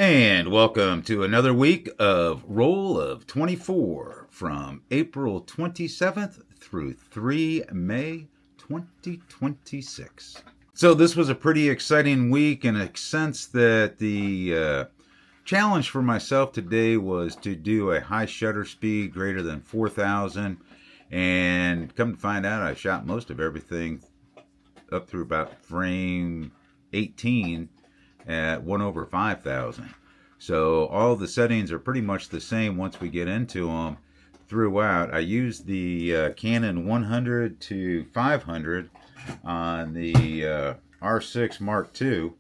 And welcome to another week of Roll of 24 from April 27th through 3 May 2026. So, this was a pretty exciting week in a sense that the challenge for myself today was to do a high shutter speed greater than 4,000. And come to find out, I shot most of everything up through about frame 18 at 1 over 5,000. So all the settings are pretty much the same once we get into them throughout. I used the Canon 100 to 500 on the R6 Mark II.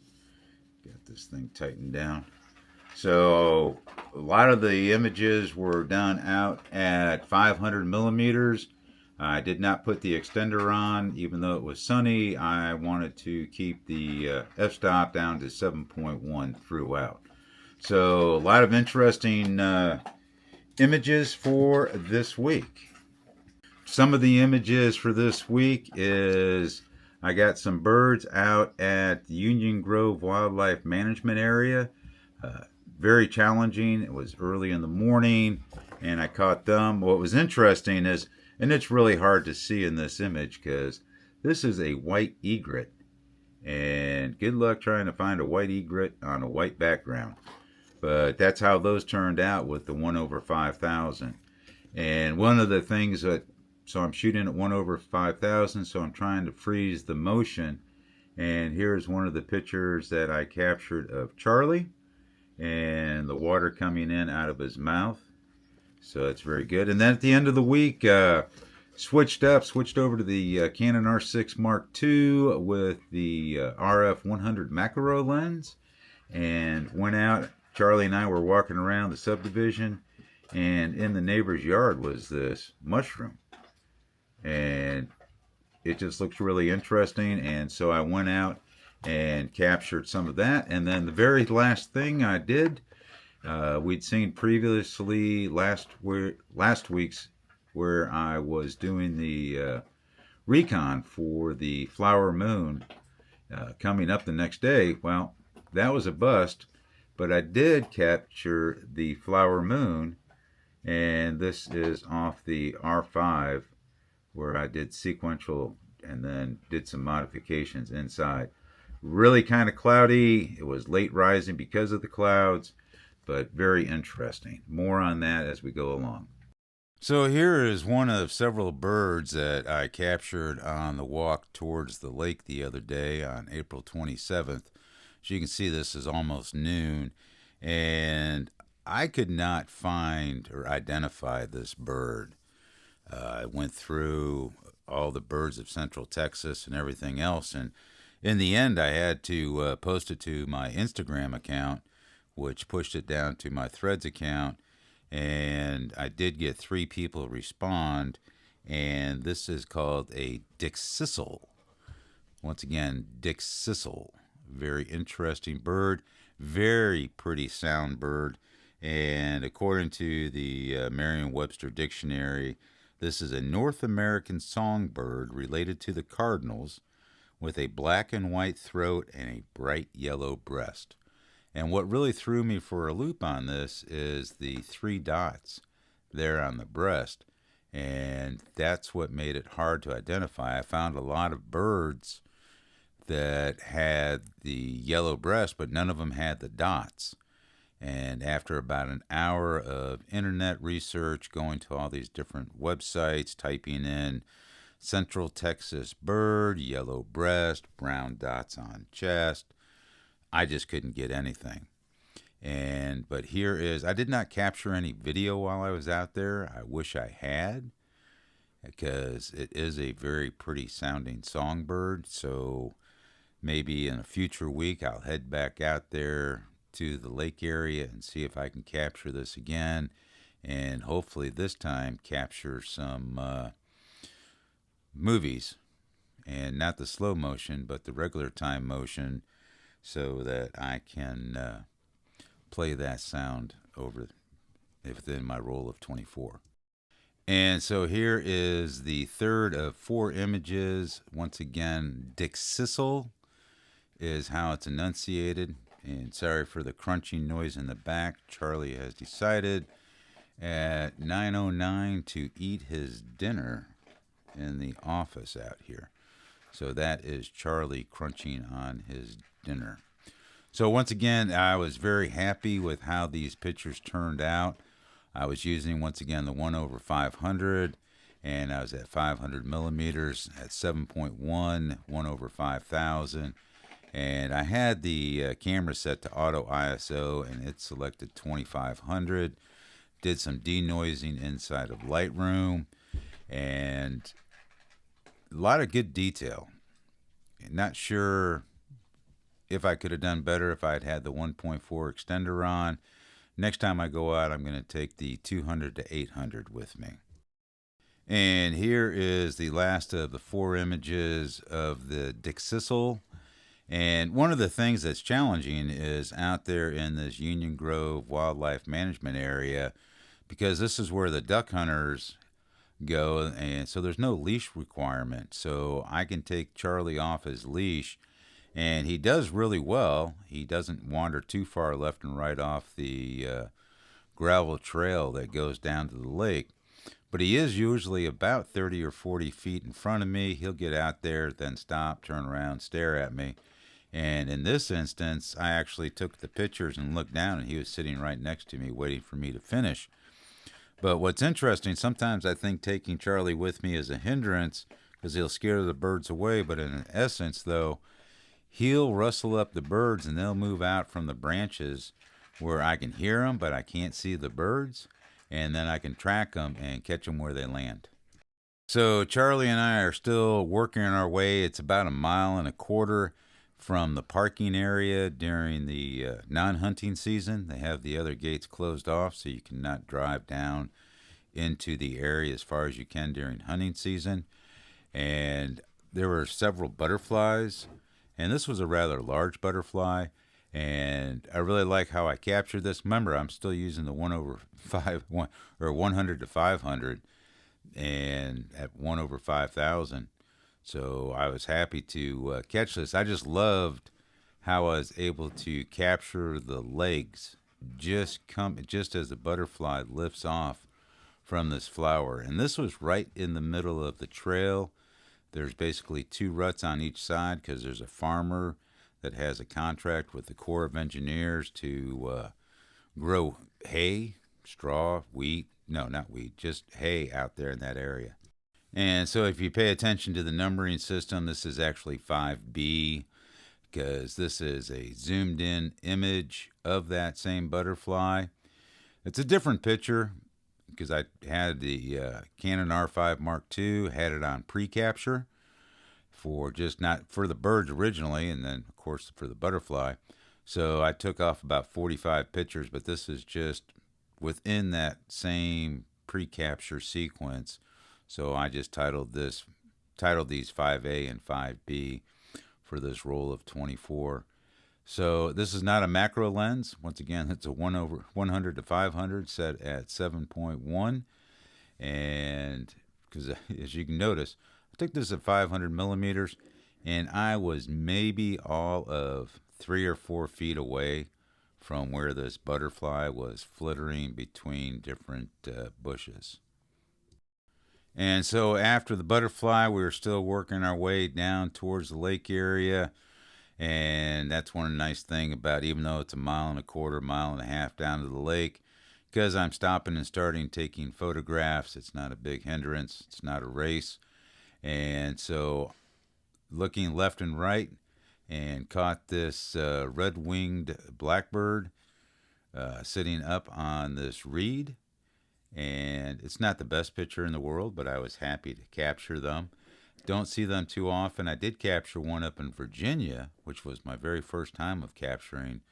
Got this thing tightened down. So a lot of the images were done out at 500 millimeters. I did not put the extender on, even though it was sunny. I wanted to keep the f-stop down to 7.1 throughout. So a lot of interesting images for this week. Some of the images for this week is I got some birds out at the Union Grove Wildlife Management Area. Very challenging. It was early in the morning, and I caught them. What was interesting is, and it's really hard to see in this image because this is a white egret. And good luck trying to find a white egret on a white background. But that's how those turned out with the 1 over 5,000. And one of the things so I'm shooting at 1 over 5,000, so I'm trying to freeze the motion. And here's one of the pictures that I captured of Charlie and the water coming in out of his mouth. So it's very good. And then at the end of the week, switched over to the Canon R6 Mark II with the RF 100 macro lens, and went out. Charlie and I were walking around the subdivision, and in the neighbor's yard was this mushroom, and it just looks really interesting. And so I went out and captured some of that. And then the very last thing I did, we'd seen previously last week's where I was doing the recon for the flower moon coming up the next day. Well, that was a bust, but I did capture the flower moon, and this is off the R5 where I did sequential and then did some modifications inside. Really kind of cloudy. It was late rising because of the clouds, but very interesting. More on that as we go along. So here is one of several birds that I captured on the walk towards the lake the other day on April 27th. As you can see, this is almost noon, and I could not find or identify this bird. I went through all the birds of Central Texas and everything else, and in the end, I had to post it to my Instagram account, which pushed it down to my Threads account. And I did get 3 people respond, and this is called a Dickcissel. Once again, Dickcissel. Very interesting bird, very pretty sound bird. And according to the Merriam-Webster Dictionary, this is a North American songbird related to the cardinals, with a black and white throat and a bright yellow breast. And what really threw me for a loop on this is the 3 dots there on the breast. And that's what made it hard to identify. I found a lot of birds that had the yellow breast, but none of them had the dots. And after about an hour of internet research, going to all these different websites, typing in Central Texas bird, yellow breast, brown dots on chest, I just couldn't get anything. But here is, I did not capture any video while I was out there. I wish I had, because it is a very pretty sounding songbird. So maybe in a future week, I'll head back out there to the lake area and see if I can capture this again. And hopefully this time capture some movies, and not the slow motion, but the regular time motion, so that I can play that sound over within my roll of 24. And so here is the third of 4 images. Once again, Dickcissel is how it's enunciated. And sorry for the crunching noise in the back. Charlie has decided at 9:09 to eat his dinner in the office out here. So that is Charlie crunching on his dinner. So once again, I was very happy with how these pictures turned out. I was using, once again, the 1/500, and I was at 500 millimeters at 7.1, 1/5000. And I had the camera set to auto ISO, and it selected 2500. Did some denoising inside of Lightroom, and a lot of good detail. Not sure if I could have done better if I had the 1.4 extender on. Next time I go out, I'm going to take the 200 to 800 with me. And here is the last of the 4 images of the Dickcissel. And one of the things that's challenging is out there in this Union Grove Wildlife Management area, because this is where the duck hunters go, and so there's no leash requirement. So I can take Charlie off his leash, and he does really well. He doesn't wander too far left and right off the gravel trail that goes down to the lake. But he is usually about 30 or 40 feet in front of me. He'll get out there, then stop, turn around, stare at me. And in this instance, I actually took the pictures and looked down, and he was sitting right next to me waiting for me to finish. But what's interesting, sometimes I think taking Charlie with me is a hindrance because he'll scare the birds away. But in essence, though, he'll rustle up the birds and they'll move out from the branches where I can hear them, but I can't see the birds. And then I can track them and catch them where they land. So Charlie and I are still working our way. It's about 1.25 miles from the parking area during the non-hunting season. They have the other gates closed off, so you cannot drive down into the area as far as you can during hunting season. And there were several butterflies, and this was a rather large butterfly. And I really like how I captured this. Remember, I'm still using the 100 to 500, and at 1/5000. So I was happy to catch this. I just loved how I was able to capture the legs just as the butterfly lifts off from this flower. And this was right in the middle of the trail. There's basically 2 ruts on each side because there's a farmer that has a contract with the Corps of Engineers to grow hay, straw, wheat. No, not wheat, just hay out there in that area. And so if you pay attention to the numbering system, this is actually 5B, because this is a zoomed in image of that same butterfly. It's a different picture because I had the Canon R5 Mark II, had it on pre-capture for just not for the birds originally, and then of course for the butterfly. So I took off about 45 pictures, but this is just within that same pre-capture sequence. So I just titled these 5A and 5B for this roll of 24. So this is not a macro lens. Once again, it's a 1/100 to 500 set at 7.1. And because as you can notice, I took this at 500 millimeters, and I was maybe all of 3 or 4 feet away from where this butterfly was flittering between different bushes. And so after the butterfly, we were still working our way down towards the lake area. And that's one nice thing about, even though it's 1.25 miles, 1.5 miles down to the lake, because I'm stopping and starting taking photographs, it's not a big hindrance. It's not a race. And so looking left and right, and caught this red-winged blackbird sitting up on this reed. And it's not the best picture in the world, but I was happy to capture them. Don't see them too often. I did capture one up in Virginia, which was my very first time of capturing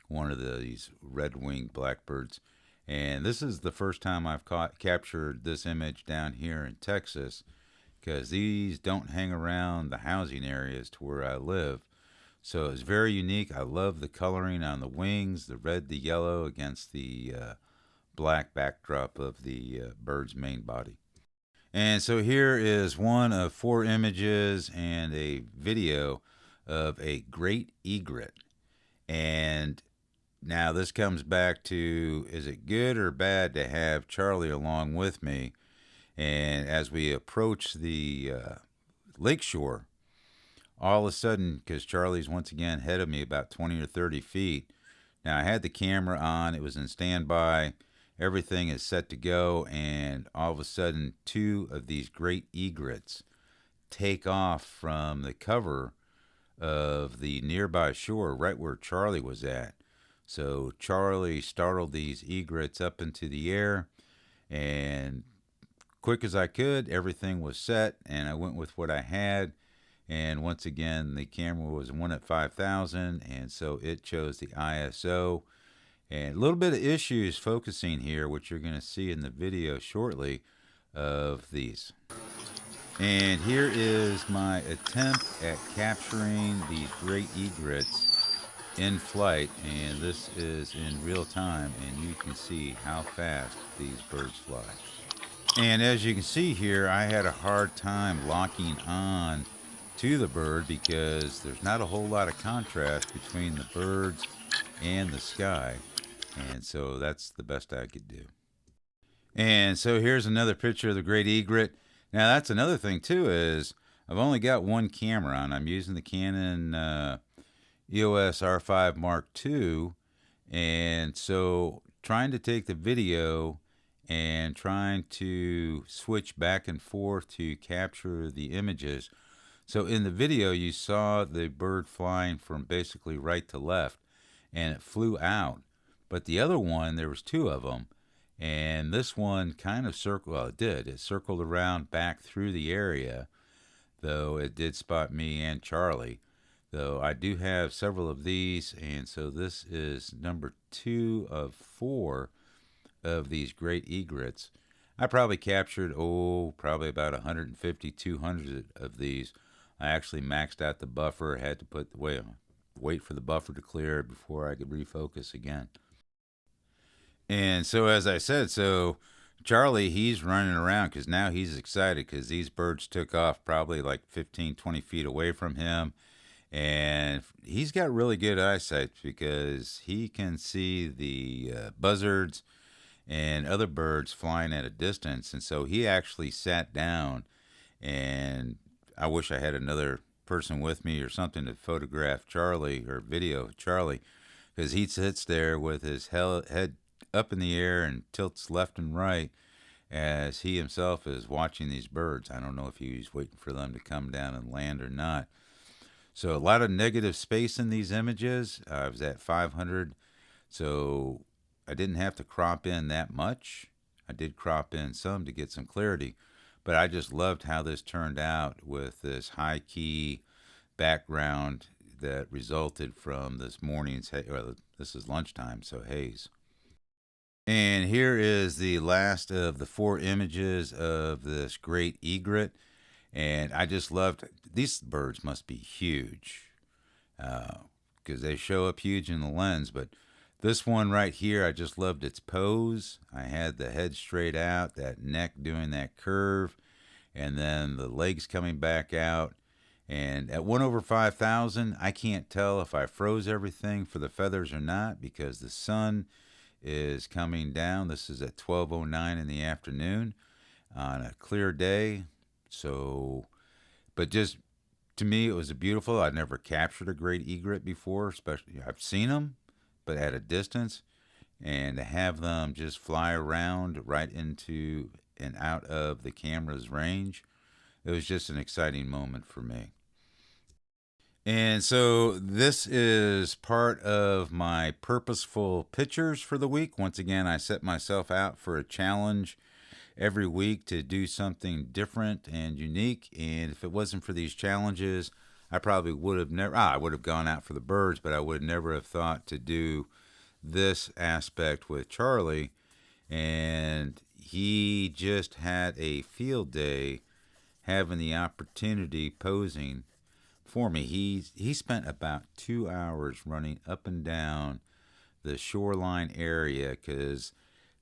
one of these red-winged blackbirds. And this is the first time I've captured this image down here in Texas, because these don't hang around the housing areas to where I live. So it's very unique. I love the coloring on the wings, the red, the yellow against the black backdrop of the bird's main body. And so here is one of 4 images and a video of a great egret. And now this comes back to, is it good or bad to have Charlie along with me? And as we approach the lakeshore, all of a sudden, because Charlie's once again ahead of me about 20 or 30 feet. Now I had the camera on, it was in standby, everything is set to go, and all of a sudden, two of these great egrets take off from the cover of the nearby shore, right where Charlie was at. So Charlie startled these egrets up into the air, and quick as I could, everything was set, and I went with what I had. And once again, the camera was 1 at 5,000, and so it chose the ISO. And a little bit of issues focusing here, which you're going to see in the video shortly of these. And here is my attempt at capturing these great egrets in flight, and this is in real time, and you can see how fast these birds fly. And as you can see here, I had a hard time locking on to the bird because there's not a whole lot of contrast between the birds and the sky, and so that's the best I could do. And so here's another picture of the great egret. Now that's another thing too, is I've only got one camera on. I'm using the Canon EOS R5 Mark II, and so trying to take the video and trying to switch back and forth to capture the images. So in the video, you saw the bird flying from basically right to left, and it flew out. But the other one, there was two of them, and this one kind of circled, well, it did. It circled around back through the area, though it did spot me and Charlie. Though I do have several of these, and so this is number 2 of 4 of these great egrets. I probably captured, probably about 150, 200 of these. I actually maxed out the buffer, had to wait for the buffer to clear before I could refocus again. And so as I said, so Charlie, he's running around because now he's excited because these birds took off probably like 15, 20 feet away from him. And he's got really good eyesight because he can see the buzzards and other birds flying at a distance. And so he actually sat down, and I wish I had another person with me or something to photograph Charlie or video Charlie, because he sits there with his head up in the air and tilts left and right as he himself is watching these birds. I don't know if he's waiting for them to come down and land or not. So a lot of negative space in these images. I was at 500, so I didn't have to crop in that much. I did crop in some to get some clarity, but I just loved how this turned out with this high key background that resulted from this morning's, well, this is lunchtime, so haze. And here is the last of the 4 images of this great egret. And I just loved, these birds must be huge because they show up huge in the lens. But this one right here, I just loved its pose. I had the head straight out, that neck doing that curve, and then the legs coming back out. And at 1/5,000, I can't tell if I froze everything for the feathers or not because the sun is coming down. This is at 12:09 in the afternoon on a clear day. So, but just to me, it was beautiful. I'd never captured a great egret before, especially I've seen them, but at a distance, and to have them just fly around right into and out of the camera's range, it was just an exciting moment for me. And so this is part of my purposeful pictures for the week. Once again, I set myself out for a challenge every week to do something different and unique. And if it wasn't for these challenges, I probably would have never, I would have gone out for the birds, but I would never have thought to do this aspect with Charlie. And he just had a field day having the opportunity posing for me. He spent about 2 hours running up and down the shoreline area because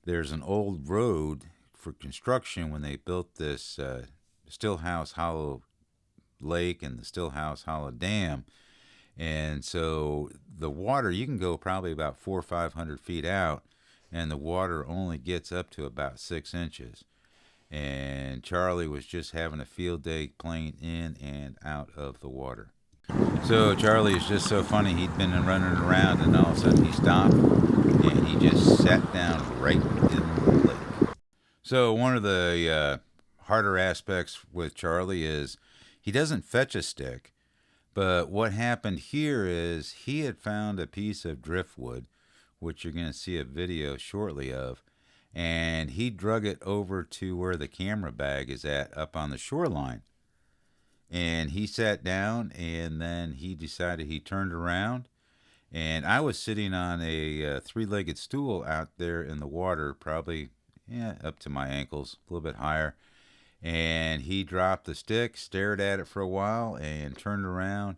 there's an old road for construction when they built this Stillhouse Hollow Lake and the Stillhouse Hollow Dam. And so the water, you can go probably about 400 or 500 feet out, and the water only gets up to about 6 inches. And Charlie was just having a field day playing in and out of the water. So Charlie is just so funny. He'd been running around, and all of a sudden he stopped, and he just sat down right in the lake. So one of the harder aspects with Charlie is he doesn't fetch a stick. But what happened here is he had found a piece of driftwood, which you're going to see a video shortly of, and he drug it over to where the camera bag is at up on the shoreline. And he sat down, and then he decided, he turned around, and I was sitting on a three-legged stool out there in the water, probably up to my ankles, a little bit higher. And he dropped the stick, stared at it for a while, and turned around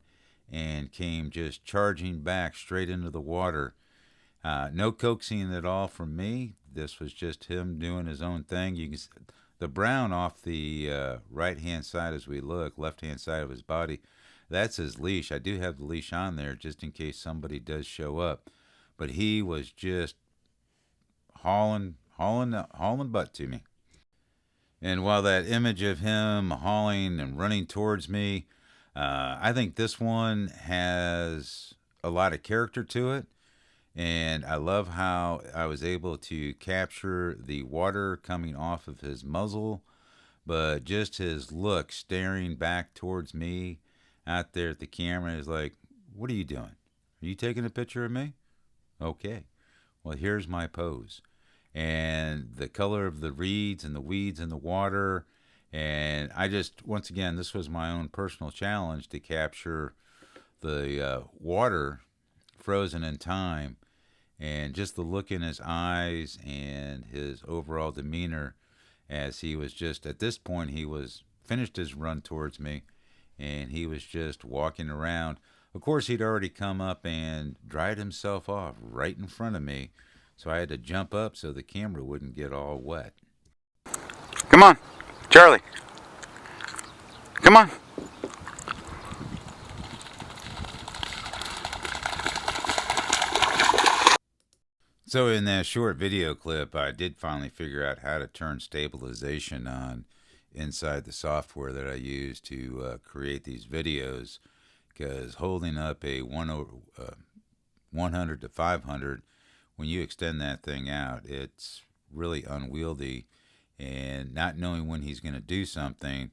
and came just charging back straight into the water. No coaxing at all from me. This was just him doing his own thing. You can see the brown off the right-hand side as we look, left-hand side of his body, that's his leash. I do have the leash on there just in case somebody does show up. But he was just hauling butt to me. And while that image of him hauling and running towards me, I think this one has a lot of character to it. And I love how I was able to capture the water coming off of his muzzle, but just his look staring back towards me out there at the camera is like, what are you doing? Are you taking a picture of me? Okay. Well, here's my pose. And the color of the reeds and the weeds in the water. And I just, once again, this was my own personal challenge to capture the water frozen in time, and just the look in his eyes and his overall demeanor as he was just, at this point, he was finished his run towards me, and he was just walking around. Of course, he'd already come up and dried himself off right in front of me, so I had to jump up so the camera wouldn't get all wet. Come on, Charlie. Come on. So in that short video clip, I did finally figure out how to turn stabilization on inside the software that I use to create these videos, because holding up a 100 to 500, when you extend that thing out, it's really unwieldy, and not knowing when he's going to do something,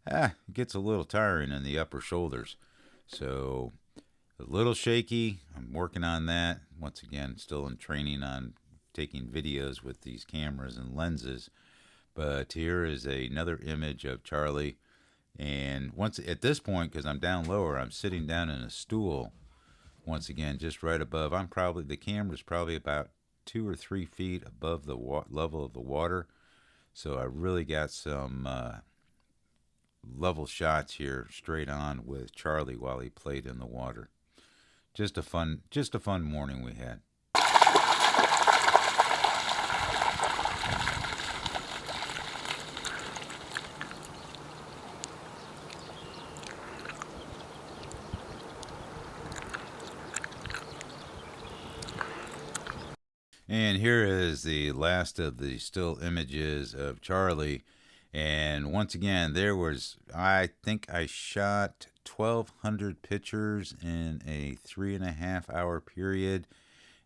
it gets a little tiring in the upper shoulders. So a little shaky. I'm working on that. Once again, still in training on taking videos with these cameras and lenses. But here is another image of Charlie. And once at this point, because I'm down lower, I'm sitting down in a stool. Once again, just right above. The camera's probably about 2 or 3 feet above the level of the water. So I really got some level shots here straight on with Charlie while he played in the water. Just a fun morning we had. And here is the last of the still images of Charlie. And once again, I think I shot 1,200 pictures in a 3.5 hour period.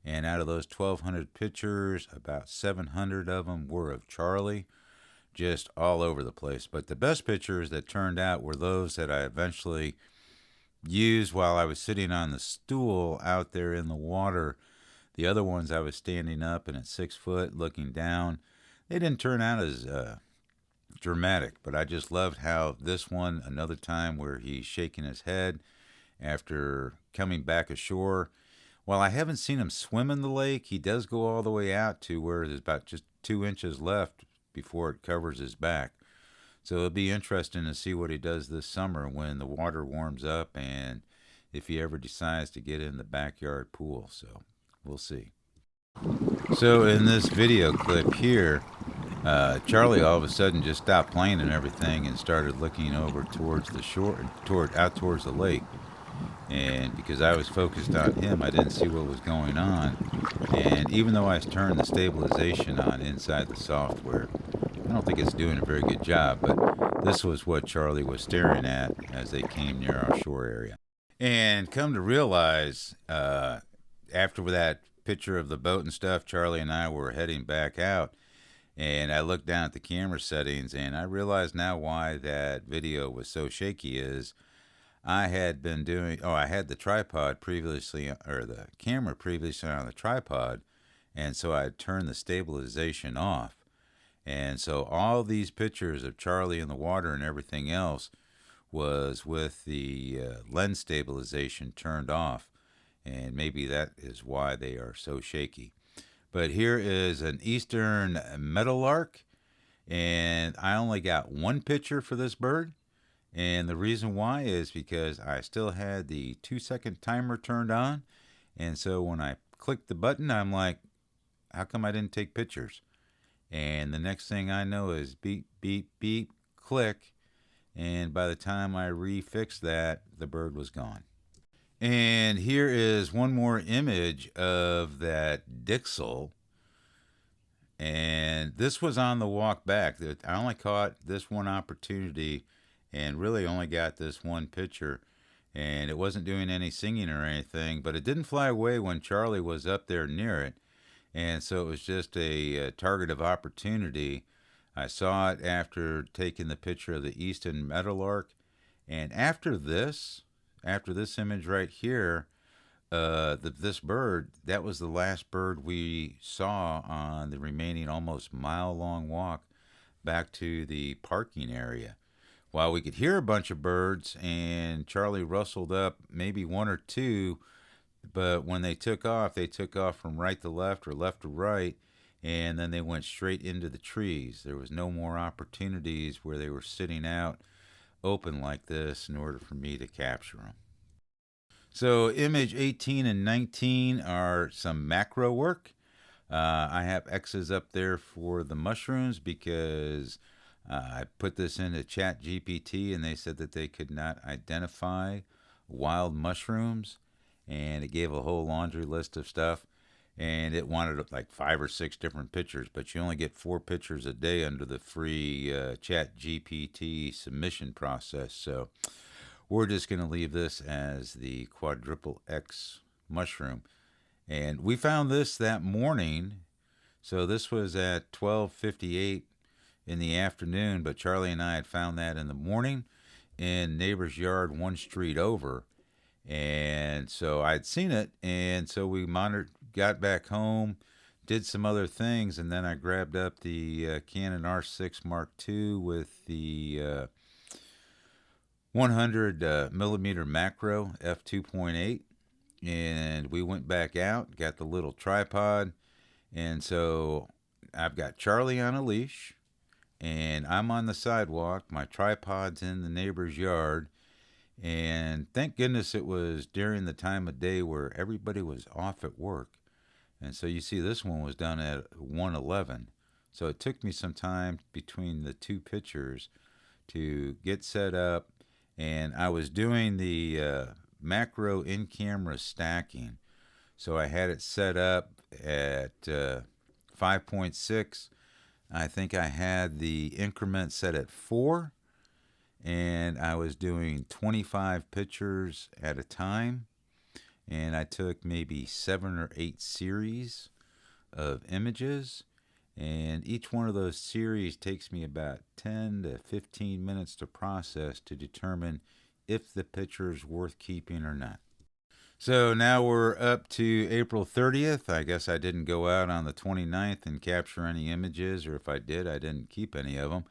And out of those 1,200 pictures, about 700 of them were of Charlie, just all over the place. But the best pictures that turned out were those that I eventually used while I was sitting on the stool out there in the water. The other ones I was standing up and at 6 foot looking down. They didn't turn out as dramatic, but I just loved how this one, another time where he's shaking his head after coming back ashore. While I haven't seen him swim in the lake, he does go all the way out to where there's about just 2 inches left before it covers his back. So it'll be interesting to see what he does this summer when the water warms up and if he ever decides to get in the backyard pool. So we'll see. So in this video clip here, Charlie all of a sudden just stopped playing and everything and started looking over towards the shore, out towards the lake. And because I was focused on him, I didn't see what was going on. And even though I turned the stabilization on inside the software, I don't think it's doing a very good job. But this was what Charlie was staring at as they came near our shore area. And come to realize, after that picture of the boat and stuff, Charlie and I were heading back out. And I looked down at the camera settings, and I realized now why that video was so shaky is I had been doing, I had the tripod previously, or the camera previously on the tripod, and so I had turned the stabilization off. And so all these pictures of Charlie in the water and everything else was with the lens stabilization turned off. And maybe that is why they are so shaky. But here is an eastern meadowlark, and I only got one picture for this bird. And the reason why is because I still had the 2-second timer turned on. And so when I clicked the button, I'm like, how come I didn't take pictures? And the next thing I know is beep, beep, beep, click. And by the time I refixed that, the bird was gone. And here is one more image of that Dickcissel. And this was on the walk back. I only caught this one opportunity and really only got this one picture. And it wasn't doing any singing or anything, but it didn't fly away when Charlie was up there near it. And so it was just a target of opportunity. I saw it after taking the picture of the eastern meadowlark. And after this image right here, this bird, that was the last bird we saw on the remaining almost mile-long walk back to the parking area. While we could hear a bunch of birds, and Charlie rustled up maybe one or two, but when they took off from right to left or left to right, and then they went straight into the trees. There was no more opportunities where they were sitting out open like this in order for me to capture them. So image 18 and 19 are some macro work. I have X's up there for the mushrooms because I put this into Chat GPT and they said that they could not identify wild mushrooms, and it gave a whole laundry list of stuff, and it wanted like 5 or 6 different pictures, but you only get 4 pictures a day under the free Chat GPT submission process. So we're just going to leave this as the quadruple X mushroom. And we found this that morning. So this was at 12:58 in the afternoon, but Charlie and I had found that in the morning in neighbor's yard 1 street over. And so I'd seen it, and so we got back home, did some other things, and then I grabbed up the Canon R6 Mark II with the 100 millimeter macro f2.8, and we went back out, got the little tripod, and so I've got Charlie on a leash, and I'm on the sidewalk. My tripod's in the neighbor's yard, and thank goodness it was during the time of day where everybody was off at work. And so you see this one was done at 1:11. So it took me some time between the two pictures to get set up, and I was doing the macro in-camera stacking. So I had it set up at 5.6. I think I had the increment set at 4, and I was doing 25 pictures at a time, and I took maybe 7 or 8 series of images, and each one of those series takes me about 10 to 15 minutes to process to determine if the picture is worth keeping or not. So now we're up to April 30th. I guess I didn't go out on the 29th and capture any images, or if I did, I didn't keep any of them.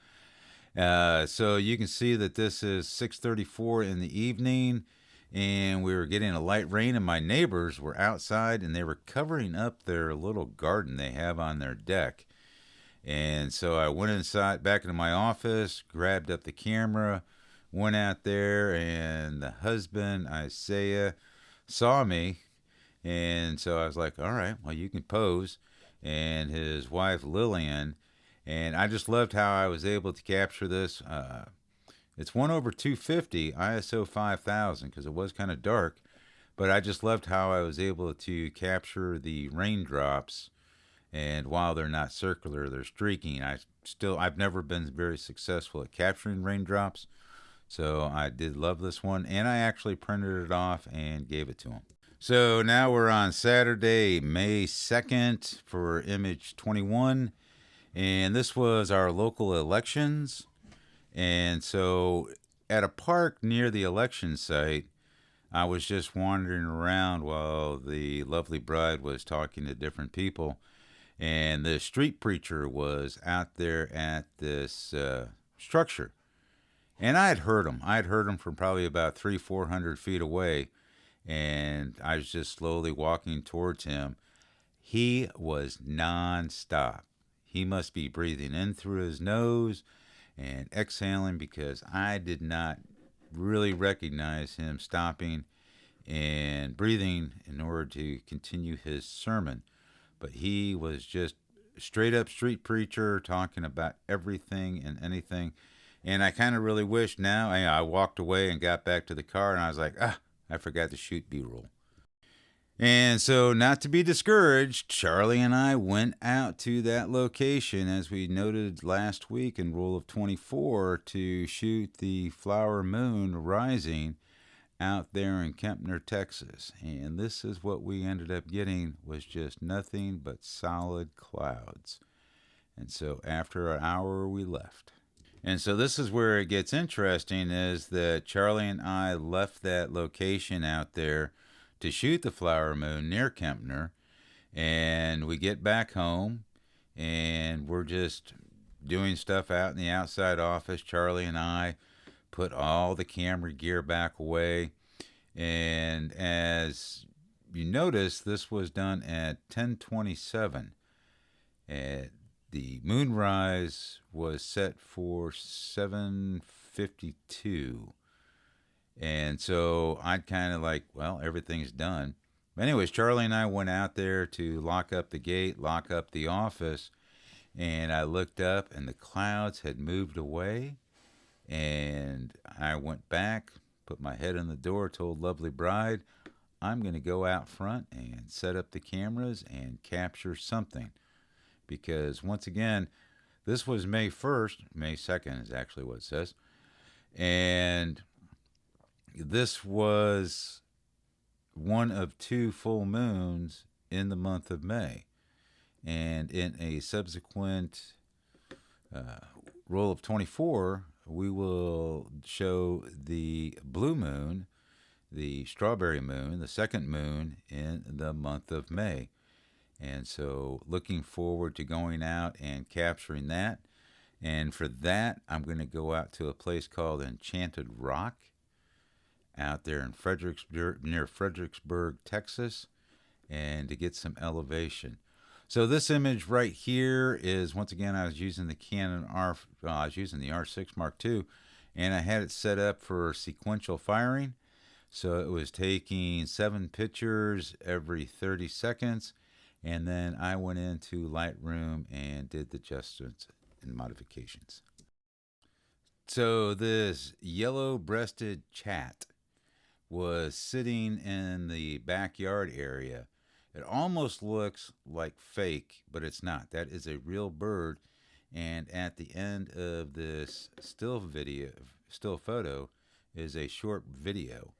So you can see that this is 6:34 in the evening, and we were getting a light rain, and my neighbors were outside, and they were covering up their little garden they have on their deck. And so I went inside, back into my office, grabbed up the camera, went out there, and the husband, Isaiah, saw me. And so I was like, all right, well, you can pose. And his wife, Lillian. And I just loved how I was able to capture this. It's 1/250 ISO 5000 because it was kind of dark. But I just loved how I was able to capture the raindrops, and while they're not circular, they're streaking. I've never been very successful at capturing raindrops, so I did love this one, and I actually printed it off and gave it to him. So now we're on Saturday, May 2nd for image 21, and this was our local elections. And so at a park near the election site, I was just wandering around while the lovely bride was talking to different people, and the street preacher was out there at this structure. And I had heard him. I had heard him from probably about 300-400 feet away, and I was just slowly walking towards him. He was nonstop. He must be breathing in through his nose and exhaling, because I did not really recognize him stopping and breathing in order to continue his sermon. But he was just straight up street preacher talking about everything and anything. And I kind of really wish now, I walked away and got back to the car, and I was like, I forgot to shoot B-roll. And so, not to be discouraged, Charlie and I went out to that location, as we noted last week in Rule of 24, to shoot the flower moon rising out there in Kempner, Texas. And this is what we ended up getting, was just nothing but solid clouds. And so after an hour, we left. And so this is where it gets interesting, is that Charlie and I left that location out there to shoot the flower moon near Kempner, and we get back home, and we're just doing stuff out in the outside office. Charlie and I put all the camera gear back away, and as you notice, this was done at 10:27, and the moonrise was set for 7:52. And so I'd kind of like, well, everything's done. But anyways, Charlie and I went out there to lock up the gate, lock up the office, and I looked up and the clouds had moved away. And I went back, put my head in the door, told lovely bride, I'm going to go out front and set up the cameras and capture something. Because once again, this was May 1st, May 2nd is actually what it says. And this was one of 2 full moons in the month of May. And in a subsequent roll of 24, we will show the blue moon, the strawberry moon, the second moon in the month of May. And so looking forward to going out and capturing that. And for that, I'm going to go out to a place called Enchanted Rock out there in near Fredericksburg, Texas, and to get some elevation. So this image right here is, once again, I was using the R6 Mark II, and I had it set up for sequential firing. So it was taking 7 pictures every 30 seconds, and then I went into Lightroom and did the adjustments and modifications. So this yellow-breasted chat was sitting in the backyard area. It almost looks like fake, but it's not. That is a real bird. And at the end of this still photo is a short video.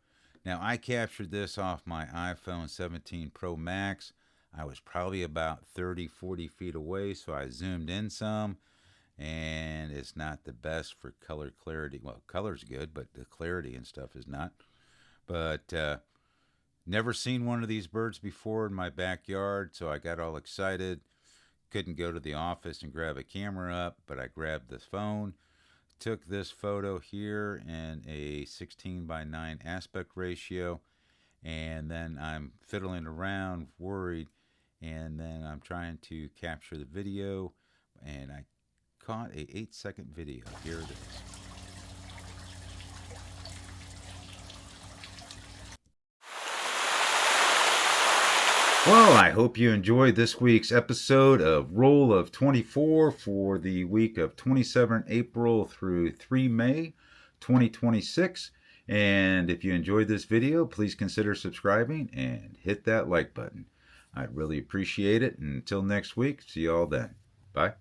Now, I captured this off my iPhone 17 Pro Max. I was probably about 30-40 feet away, so I zoomed in some, and it's not the best for color clarity. Well, color's good, but the clarity and stuff is not. But never seen one of these birds before in my backyard, so I got all excited. Couldn't go to the office and grab a camera up, but I grabbed the phone, took this photo here in a 16:9 aspect ratio, and then I'm fiddling around, worried, and then I'm trying to capture the video, and I caught a 8-second video. Here it is. Well, I hope you enjoyed this week's episode of Roll of 24 for the week of 27 April through 3 May 2026. And if you enjoyed this video, please consider subscribing and hit that like button. I'd really appreciate it. And until next week, see you all then. Bye.